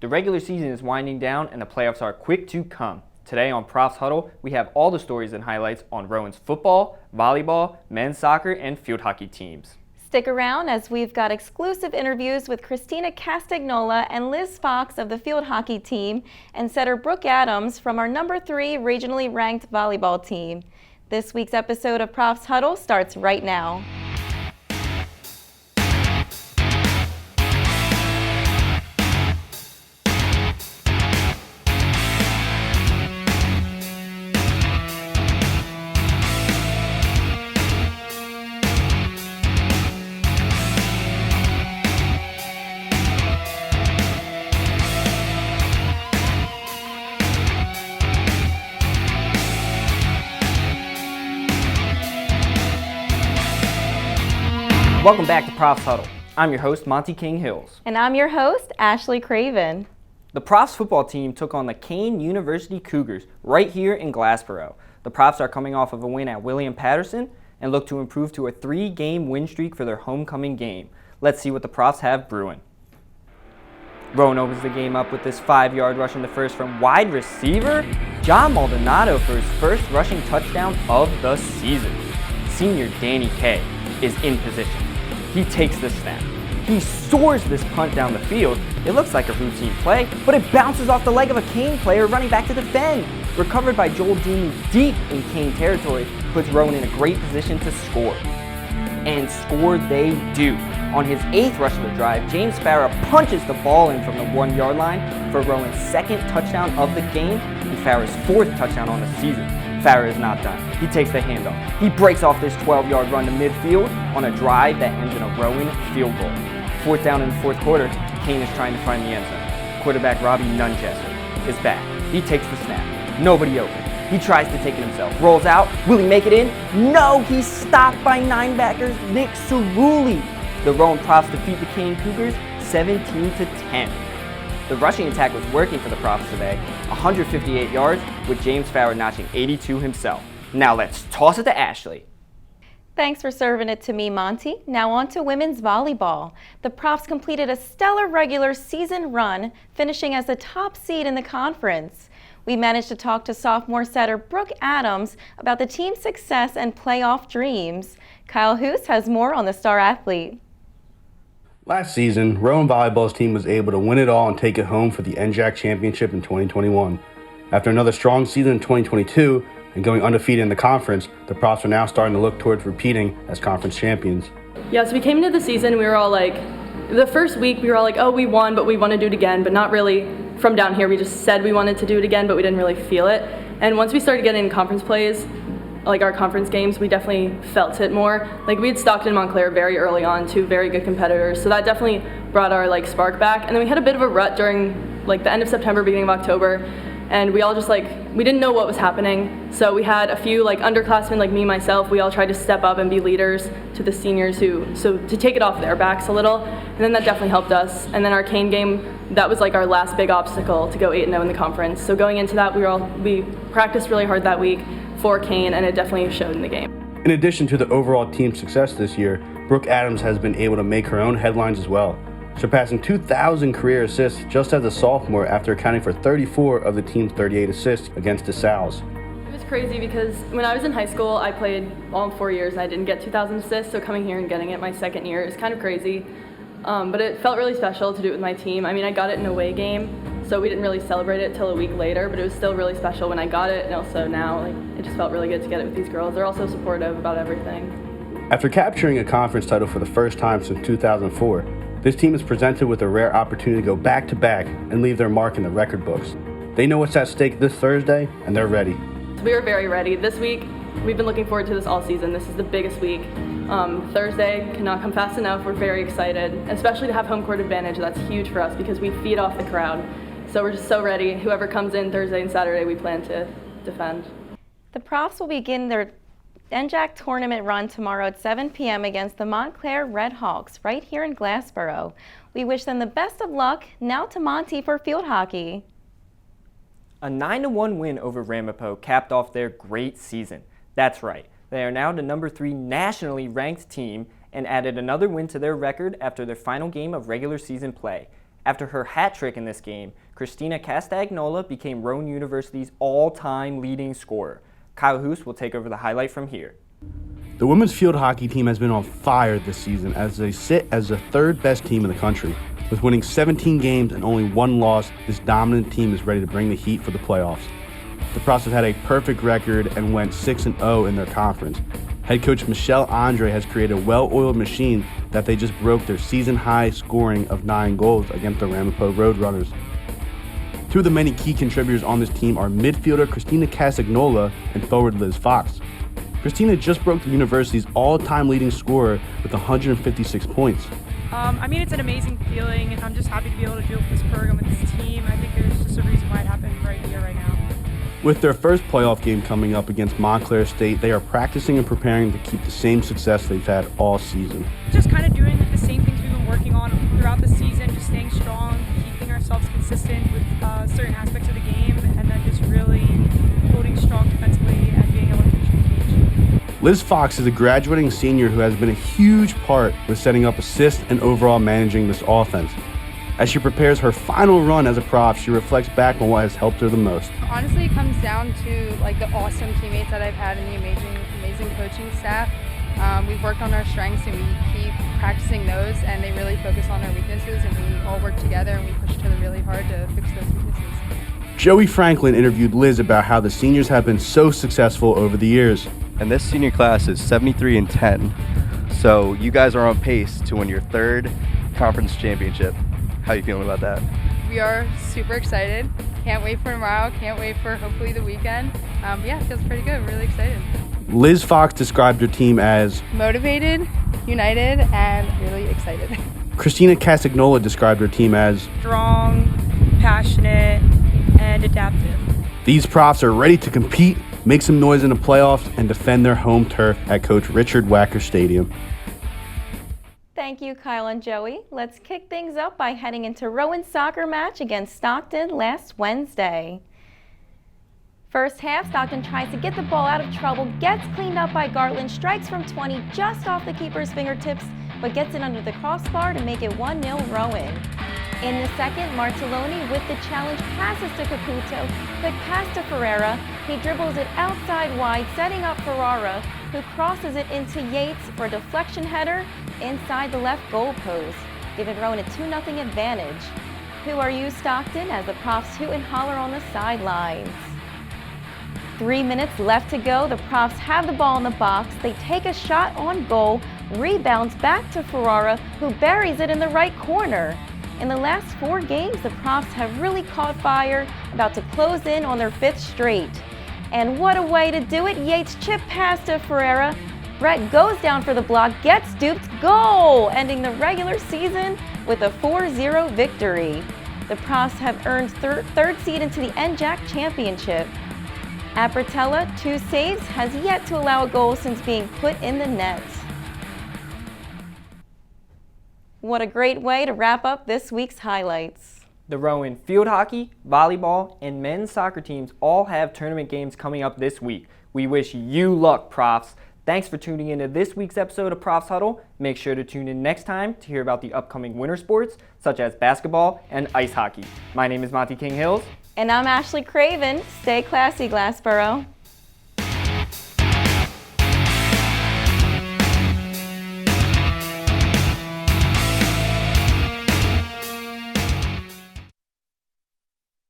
The regular season is winding down and the playoffs are quick to come. Today on Profs Huddle, we have all the stories and highlights on Rowan's football, volleyball, men's soccer, and field hockey teams. Stick around as we've got exclusive interviews with Christina Castagnola and Liz Fox of the field hockey team and setter Brooke Adams from our number 3 regionally ranked volleyball team. This week's episode of Profs Huddle starts right now. Welcome back to Profs Huddle. I'm your host, Monty King Hills. And I'm your host, Ashley Craven. The Profs football team took on the Kane University Cougars right here in Glassboro. The Profs are coming off of a win at William Patterson and look to improve to a 3-game win streak for their homecoming game. Let's see what the Profs have brewing. Rowan opens the game up with this 5-yard rush in the first from wide receiver John Maldonado for his first rushing touchdown of the season. Senior Danny Kay is in position. He takes the snap. He soars this punt down the field. It looks like a routine play, but it bounces off the leg of a Kane player running back to defend. Recovered by Joel Dooney deep in Kane territory, puts Rowan in a great position to score. And score they do. On his 8th rush of the drive, James Farah punches the ball in from the 1-yard line for Rowan's 2nd touchdown of the game and Farah's 4th touchdown on the season. Farah is not done. He takes the handoff. He breaks off this 12-yard run to midfield on a drive that ends in a Rowan field goal. 4th down in the 4th quarter, Kane is trying to find the end zone. Quarterback Robbie Nunchester is back. He takes the snap. Nobody open. He tries to take it himself. Rolls out. Will he make it in? No! He's stopped by 9-backers Nick Cerulli. The Rowan Profs defeat the Kane Cougars 17-10. The rushing attack was working for the Profs today, 158 yards, with James Farah notching 82 himself. Now let's toss it to Ashley. Thanks for serving it to me, Monty. Now on to women's volleyball. The Profs completed a stellar regular season run, finishing as the top seed in the conference. We managed to talk to sophomore setter Brooke Adams about the team's success and playoff dreams. Kyle Hoos has more on the star athlete. Last season, Rowan Volleyball's team was able to win it all and take it home for the NJAC Championship in 2021. After another strong season in 2022 and going undefeated in the conference, the Profs are now starting to look towards repeating as conference champions. Yeah, so we came into the season, we were all like, the first week we were all like, oh, we won, but we want to do it again, but not really from down here. We just said we wanted to do it again, but we didn't really feel it. And once we started getting conference plays, like our conference games, we definitely felt it more. Like we had Stockton and Montclair very early on, 2 very good competitors, so that definitely brought our spark back. And then we had a bit of a rut during the end of September, beginning of October, and we all just we didn't know what was happening. So we had a few underclassmen like me, myself, we all tried to step up and be leaders to the seniors to take it off their backs a little, and then that definitely helped us. And then our Kane game, that was our last big obstacle to go 8-0 in the conference. So going into that, we practiced really hard that week for Kane, and it definitely showed in the game. In addition to the overall team success this year, Brooke Adams has been able to make her own headlines as well, surpassing 2,000 career assists just as a sophomore after accounting for 34 of the team's 38 assists against DeSalles. It was crazy because when I was in high school, I played all 4 years and I didn't get 2,000 assists, so coming here and getting it my second year is kind of crazy. But it felt really special to do it with my team. I mean, I got it in an away game, so we didn't really celebrate it till a week later, but it was still really special when I got it, and also now, it just felt really good to get it with these girls. They're also supportive about everything. After capturing a conference title for the first time since 2004, this team is presented with a rare opportunity to go back-to-back and leave their mark in the record books. They know what's at stake this Thursday, and they're ready. We are very ready. This week, we've been looking forward to this all season. This is the biggest week. Thursday cannot come fast enough. We're very excited, especially to have home court advantage. That's huge for us because we feed off the crowd. So we're just so ready. Whoever comes in Thursday and Saturday, we plan to defend. The Profs will begin their NJAC tournament run tomorrow at 7 p.m. against the Montclair Redhawks right here in Glassboro. We wish them the best of luck. Now to Monty for field hockey. A 9-1 win over Ramapo capped off their great season. That's right. They are now the number 3 nationally ranked team and added another win to their record after their final game of regular season play. After her hat trick in this game, Christina Castagnola became Rowan University's all-time leading scorer. Kyle Hoos will take over the highlight from here. The women's field hockey team has been on fire this season as they sit as the third best team in the country. With winning 17 games and only one loss, this dominant team is ready to bring the heat for the playoffs. The Profs have had a perfect record and went 6-0 in their conference. Head coach Michelle Andre has created a well-oiled machine that they just broke their season-high scoring of 9 goals against the Ramapo Roadrunners. Two of the many key contributors on this team are midfielder Christina Castagnola and forward Liz Fox. Christina just broke the university's all-time leading scorer with 156 points. It's an amazing feeling, and I'm just happy to be able to do it with this program, with this team. I think there's just a reason why it happened right here, right now. With their first playoff game coming up against Montclair State, they are practicing and preparing to keep the same success they've had all season. Just kind of doing the same things we've been working on throughout the season, just staying strong, keeping ourselves consistent with certain aspects of the game, and then just really holding strong defensively and being able to finish the cage. Liz Fox is a graduating senior who has been a huge part with setting up assists and overall managing this offense. As she prepares her final run as a prof, she reflects back on what has helped her the most. Honestly, it comes down to the awesome teammates that I've had and the amazing coaching staff. We've worked on our strengths and we keep practicing those, and they really focus on our weaknesses, and we all work together and we push each other really hard to fix those weaknesses. Joey Franklin interviewed Liz about how the seniors have been so successful over the years. And this senior class is 73-10, so you guys are on pace to win your third conference championship. How are you feeling about that? We are super excited. Can't wait for tomorrow. Can't wait for hopefully the weekend. It feels pretty good. Really excited. Liz Fox described her team as motivated, united, and really excited. Christina Castagnola described her team as Strong, passionate, and adaptive. These Profs are ready to compete, make some noise in the playoffs, and defend their home turf at Coach Richard Wacker Stadium. Thank you, Kyle and Joey. Let's kick things up by heading into Rowan's soccer match against Stockton last Wednesday. First half, Stockton tries to get the ball out of trouble, gets cleaned up by Gartland, strikes from 20 just off the keeper's fingertips, but gets it under the crossbar to make it 1-0 Rowan. In the second, Martelloni with the challenge passes to Caputo, quick pass to Ferreira. He dribbles it outside wide, setting up Ferrara, who crosses it into Yates for a deflection header inside the left goal post, giving Rowan a 2-0 advantage. Who are you, Stockton, as the Profs hoot and holler on the sidelines. 3 minutes left to go. The Profs have the ball in the box. They take a shot on goal, rebounds back to Ferrara, who buries it in the right corner. In the last 4 games, the Profs have really caught fire, about to close in on their 5th straight. And what a way to do it. Yates chip pass to Ferreira. Brett goes down for the block, gets duped, goal! Ending the regular season with a 4-0 victory. The Profs have earned third seed into the NJAC Championship. Apratella, 2 saves, has yet to allow a goal since being put in the net. What a great way to wrap up this week's highlights. The Rowan field hockey, volleyball, and men's soccer teams all have tournament games coming up this week. We wish you luck, Profs. Thanks for tuning into this week's episode of Profs Huddle. Make sure to tune in next time to hear about the upcoming winter sports, such as basketball and ice hockey. My name is Monty King Hills. And I'm Ashley Craven. Stay classy, Glassboro.